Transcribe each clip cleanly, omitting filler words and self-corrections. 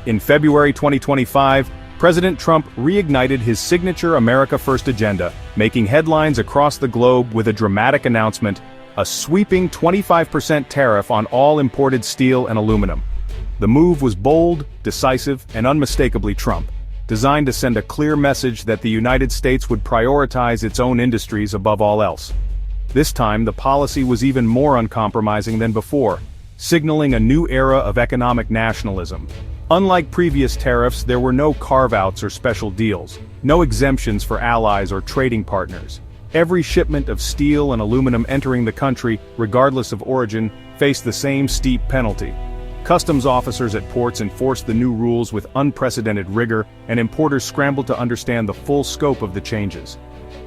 In February 2025, President Trump reignited his signature America First agenda, making headlines across the globe with a dramatic announcement: a sweeping 25% tariff on all imported steel and aluminum. The move was bold, decisive, and unmistakably Trump, designed to send a clear message that the United States would prioritize its own industries above all else. This time, the policy was even more uncompromising than before, signaling a new era of economic nationalism. Unlike previous tariffs, there were no carve-outs or special deals, no exemptions for allies or trading partners. Every shipment of steel and aluminum entering the country, regardless of origin, faced the same steep penalty. Customs officers at ports enforced the new rules with unprecedented rigor, and importers scrambled to understand the full scope of the changes.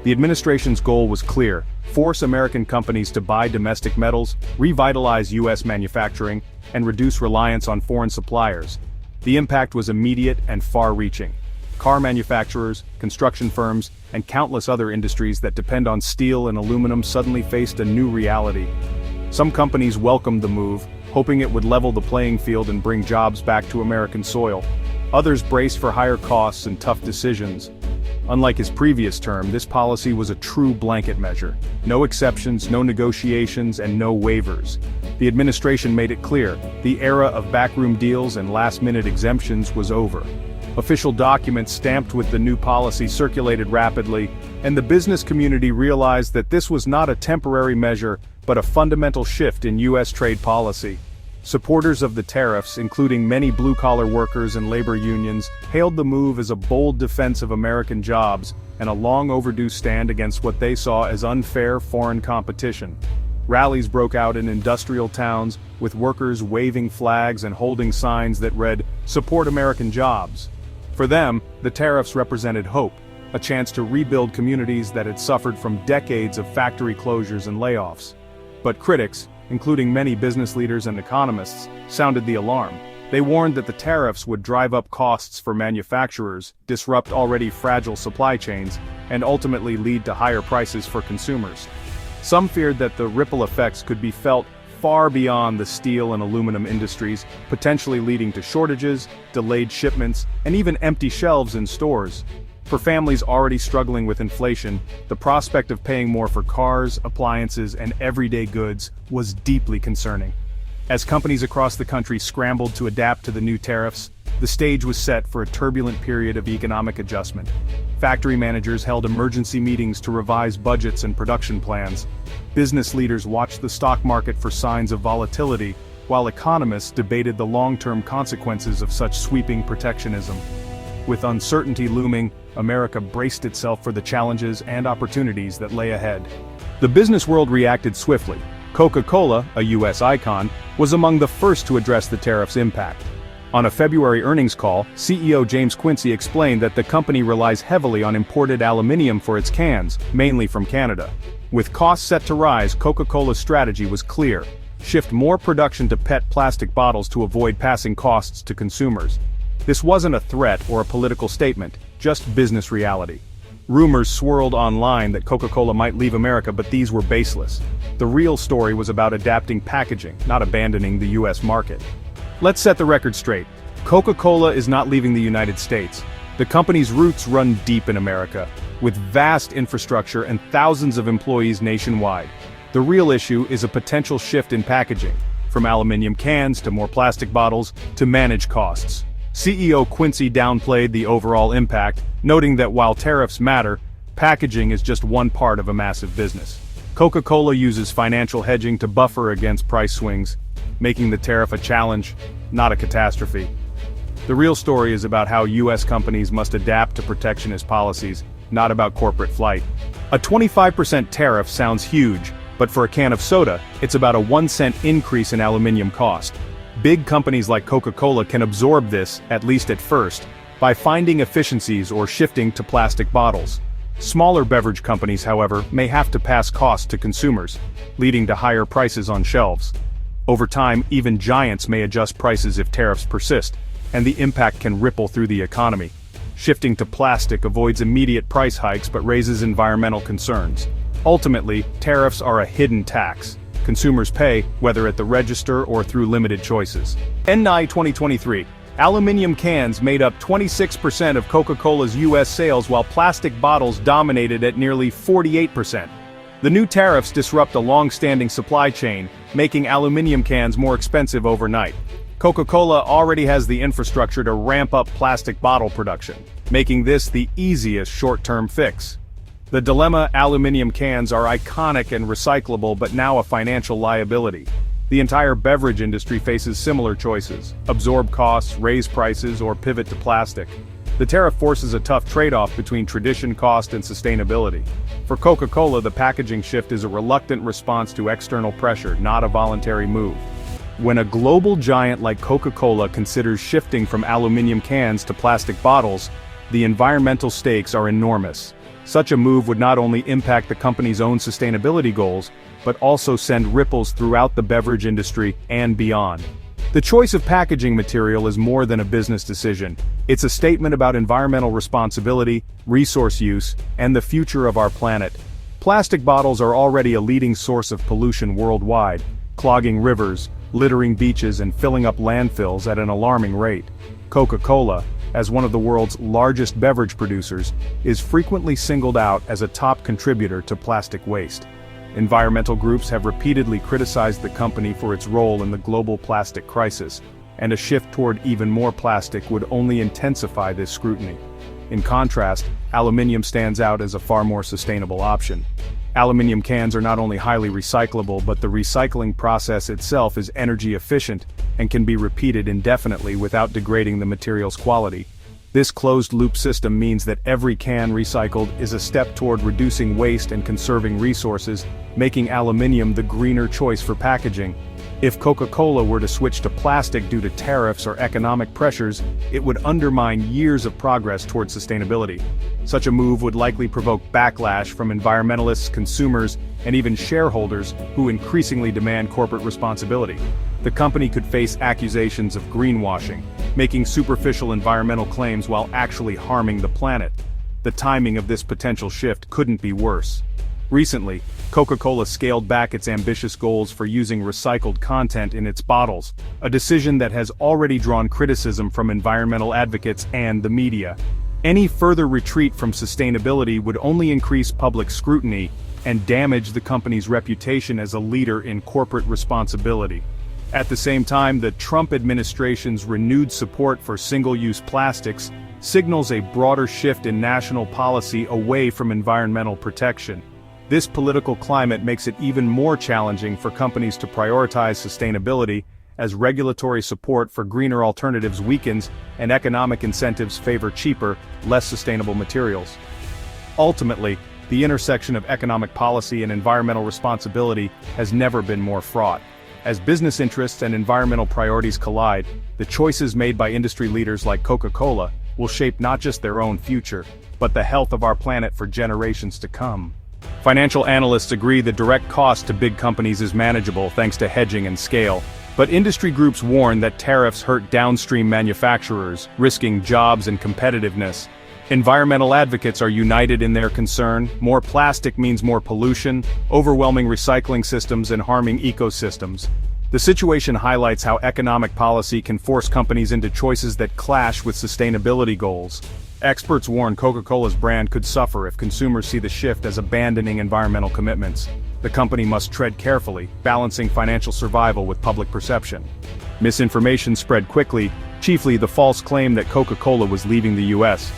The administration's goal was clear: force American companies to buy domestic metals, revitalize U.S. manufacturing, and reduce reliance on foreign suppliers. The impact was immediate and far-reaching. Car manufacturers, construction firms, and countless other industries that depend on steel and aluminum suddenly faced a new reality. Some companies welcomed the move, hoping it would level the playing field and bring jobs back to American soil. Others braced for higher costs and tough decisions. Unlike his previous term, this policy was a true blanket measure. No exceptions, no negotiations, and no waivers. The administration made it clear: the era of backroom deals and last-minute exemptions was over. Official documents stamped with the new policy circulated rapidly, and the business community realized that this was not a temporary measure, but a fundamental shift in U.S. trade policy. Supporters of the tariffs, including many blue-collar workers and labor unions, hailed the move as a bold defense of American jobs and a long-overdue stand against what they saw as unfair foreign competition. Rallies broke out in industrial towns, with workers waving flags and holding signs that read, "Support American jobs." For them, the tariffs represented hope, a chance to rebuild communities that had suffered from decades of factory closures and layoffs. But critics, including many business leaders and economists, sounded the alarm. They warned that the tariffs would drive up costs for manufacturers, disrupt already fragile supply chains, and ultimately lead to higher prices for consumers. Some feared that the ripple effects could be felt far beyond the steel and aluminum industries, potentially leading to shortages, delayed shipments, and even empty shelves in stores. For families already struggling with inflation, the prospect of paying more for cars, appliances, and everyday goods was deeply concerning. As companies across the country scrambled to adapt to the new tariffs, the stage was set for a turbulent period of economic adjustment. Factory managers held emergency meetings to revise budgets and production plans. Business leaders watched the stock market for signs of volatility, while economists debated the long-term consequences of such sweeping protectionism. With uncertainty looming, America braced itself for the challenges and opportunities that lay ahead. The business world reacted swiftly. Coca-Cola, a U.S. icon, was among the first to address the tariffs' impact. On a February earnings call, CEO James Quincey explained that the company relies heavily on imported aluminum for its cans, mainly from Canada. With costs set to rise, Coca-Cola's strategy was clear: shift more production to PET plastic bottles to avoid passing costs to consumers. This wasn't a threat or a political statement, just business reality. Rumors swirled online that Coca-Cola might leave America, but these were baseless. The real story was about adapting packaging, not abandoning the U.S. market. Let's set the record straight. Coca-Cola is not leaving the United States. The company's roots run deep in America, with vast infrastructure and thousands of employees nationwide. The real issue is a potential shift in packaging, from aluminum cans to more plastic bottles, to manage costs. CEO Quincey downplayed the overall impact, noting that while tariffs matter, packaging is just one part of a massive business. Coca-Cola uses financial hedging to buffer against price swings, making the tariff a challenge, not a catastrophe. The real story is about how U.S. companies must adapt to protectionist policies, not about corporate flight. A 25% tariff sounds huge, but for a can of soda, it's about a 1-cent increase in aluminum cost. Big companies like Coca-Cola can absorb this, at least at first, by finding efficiencies or shifting to plastic bottles. Smaller beverage companies, however, may have to pass costs to consumers, leading to higher prices on shelves. Over time, even giants may adjust prices if tariffs persist, and the impact can ripple through the economy. Shifting to plastic avoids immediate price hikes but raises environmental concerns. Ultimately, tariffs are a hidden tax. Consumers pay, whether at the register or through limited choices. NI 2023. Aluminum cans made up 26% of Coca-Cola's US sales, while plastic bottles dominated at nearly 48%. The new tariffs disrupt a long-standing supply chain, making aluminum cans more expensive overnight. Coca-Cola already has the infrastructure to ramp up plastic bottle production, making this the easiest short-term fix. The dilemma: aluminum cans are iconic and recyclable, but now a financial liability. The entire beverage industry faces similar choices: absorb costs, raise prices, or pivot to plastic. The tariff forces a tough trade-off between tradition, cost, and sustainability. For Coca-Cola, the packaging shift is a reluctant response to external pressure, not a voluntary move. When a global giant like Coca-Cola considers shifting from aluminum cans to plastic bottles, the environmental stakes are enormous. Such a move would not only impact the company's own sustainability goals, but also send ripples throughout the beverage industry and beyond. The choice of packaging material is more than a business decision. It's a statement about environmental responsibility, resource use, and the future of our planet. Plastic bottles are already a leading source of pollution worldwide, clogging rivers, littering beaches, and filling up landfills at an alarming rate. Coca-Cola, as one of the world's largest beverage producers, is frequently singled out as a top contributor to plastic waste. Environmental groups have repeatedly criticized the company for its role in the global plastic crisis, and a shift toward even more plastic would only intensify this scrutiny. In contrast, aluminum stands out as a far more sustainable option. Aluminum cans are not only highly recyclable, but the recycling process itself is energy efficient and can be repeated indefinitely without degrading the material's quality. This closed-loop system means that every can recycled is a step toward reducing waste and conserving resources, making aluminum the greener choice for packaging. If Coca-Cola were to switch to plastic due to tariffs or economic pressures, it would undermine years of progress toward sustainability. Such a move would likely provoke backlash from environmentalists, consumers, and even shareholders who increasingly demand corporate responsibility. The company could face accusations of greenwashing, making superficial environmental claims while actually harming the planet. The timing of this potential shift couldn't be worse. Recently, Coca-Cola scaled back its ambitious goals for using recycled content in its bottles, a decision that has already drawn criticism from environmental advocates and the media. Any further retreat from sustainability would only increase public scrutiny and damage the company's reputation as a leader in corporate responsibility. At the same time, the Trump administration's renewed support for single-use plastics signals a broader shift in national policy away from environmental protection. This political climate makes it even more challenging for companies to prioritize sustainability, as regulatory support for greener alternatives weakens and economic incentives favor cheaper, less sustainable materials. Ultimately, the intersection of economic policy and environmental responsibility has never been more fraught. As business interests and environmental priorities collide, the choices made by industry leaders like Coca-Cola will shape not just their own future, but the health of our planet for generations to come. Financial analysts agree the direct cost to big companies is manageable thanks to hedging and scale, but industry groups warn that tariffs hurt downstream manufacturers, risking jobs and competitiveness. Environmental advocates are united in their concern: more plastic means more pollution, overwhelming recycling systems, and harming ecosystems. The situation highlights how economic policy can force companies into choices that clash with sustainability goals. Experts warn Coca-Cola's brand could suffer if consumers see the shift as abandoning environmental commitments. The company must tread carefully, balancing financial survival with public perception. Misinformation spread quickly, chiefly the false claim that Coca-Cola was leaving the US.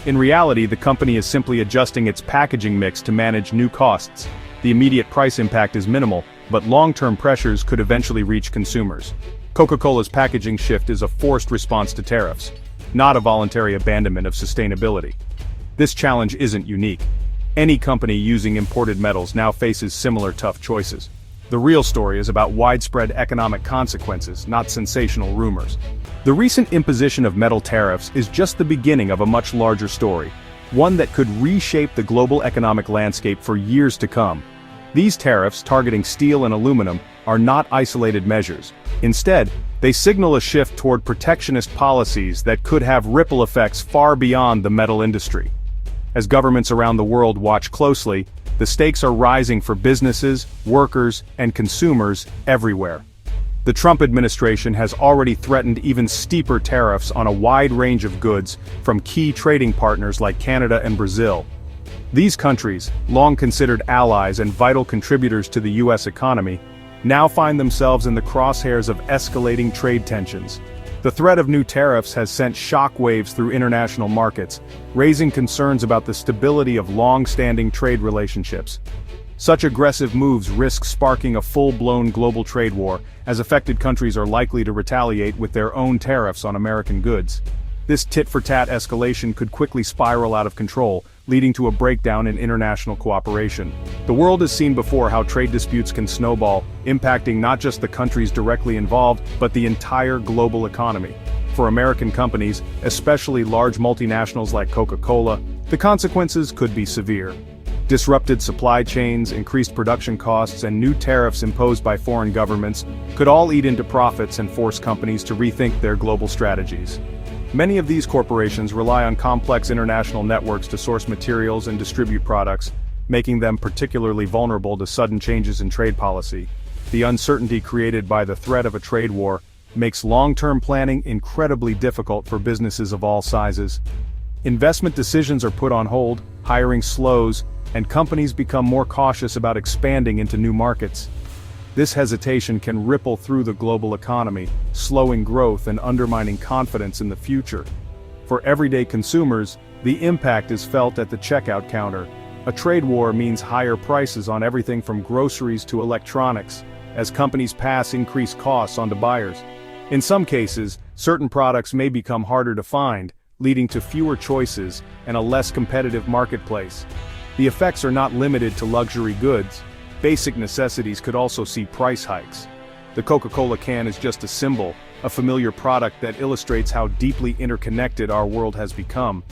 In reality, the company is simply adjusting its packaging mix to manage new costs. The immediate price impact is minimal, but long-term pressures could eventually reach consumers. Coca-Cola's packaging shift is a forced response to tariffs, not a voluntary abandonment of sustainability. This challenge isn't unique. Any company using imported metals now faces similar tough choices. The real story is about widespread economic consequences, not sensational rumors. The recent imposition of metal tariffs is just the beginning of a much larger story, one that could reshape the global economic landscape for years to come. These tariffs, targeting steel and aluminum, are not isolated measures. Instead, they signal a shift toward protectionist policies that could have ripple effects far beyond the metal industry. As governments around the world watch closely, the stakes are rising for businesses, workers, and consumers everywhere. The Trump administration has already threatened even steeper tariffs on a wide range of goods from key trading partners like Canada and Brazil. These countries, long considered allies and vital contributors to the U.S. economy, now find themselves in the crosshairs of escalating trade tensions. The threat of new tariffs has sent shockwaves through international markets, raising concerns about the stability of long-standing trade relationships. Such aggressive moves risk sparking a full-blown global trade war, as affected countries are likely to retaliate with their own tariffs on American goods. This tit-for-tat escalation could quickly spiral out of control, leading to a breakdown in international cooperation. The world has seen before how trade disputes can snowball, impacting not just the countries directly involved, but the entire global economy. For American companies, especially large multinationals like Coca-Cola, the consequences could be severe. Disrupted supply chains, increased production costs, and new tariffs imposed by foreign governments could all eat into profits and force companies to rethink their global strategies. Many of these corporations rely on complex international networks to source materials and distribute products, making them particularly vulnerable to sudden changes in trade policy. The uncertainty created by the threat of a trade war makes long-term planning incredibly difficult for businesses of all sizes. Investment decisions are put on hold, hiring slows, and companies become more cautious about expanding into new markets. This hesitation can ripple through the global economy, slowing growth and undermining confidence in the future. For everyday consumers, the impact is felt at the checkout counter. A trade war means higher prices on everything from groceries to electronics, as companies pass increased costs on to buyers. In some cases, certain products may become harder to find, leading to fewer choices and a less competitive marketplace. The effects are not limited to luxury goods. Basic necessities could also see price hikes. The Coca-Cola can is just a symbol, a familiar product that illustrates how deeply interconnected our world has become.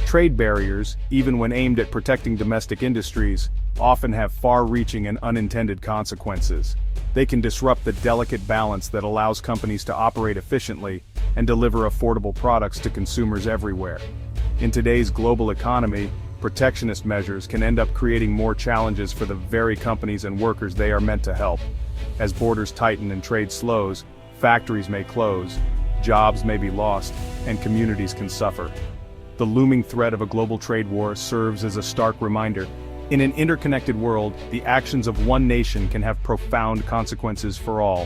Trade barriers, even when aimed at protecting domestic industries, often have far-reaching and unintended consequences. They can disrupt the delicate balance that allows companies to operate efficiently and deliver affordable products to consumers everywhere. In today's global economy, protectionist measures can end up creating more challenges for the very companies and workers they are meant to help. As borders tighten and trade slows, factories may close, jobs may be lost, and communities can suffer. The looming threat of a global trade war serves as a stark reminder. In an interconnected world, the actions of one nation can have profound consequences for all.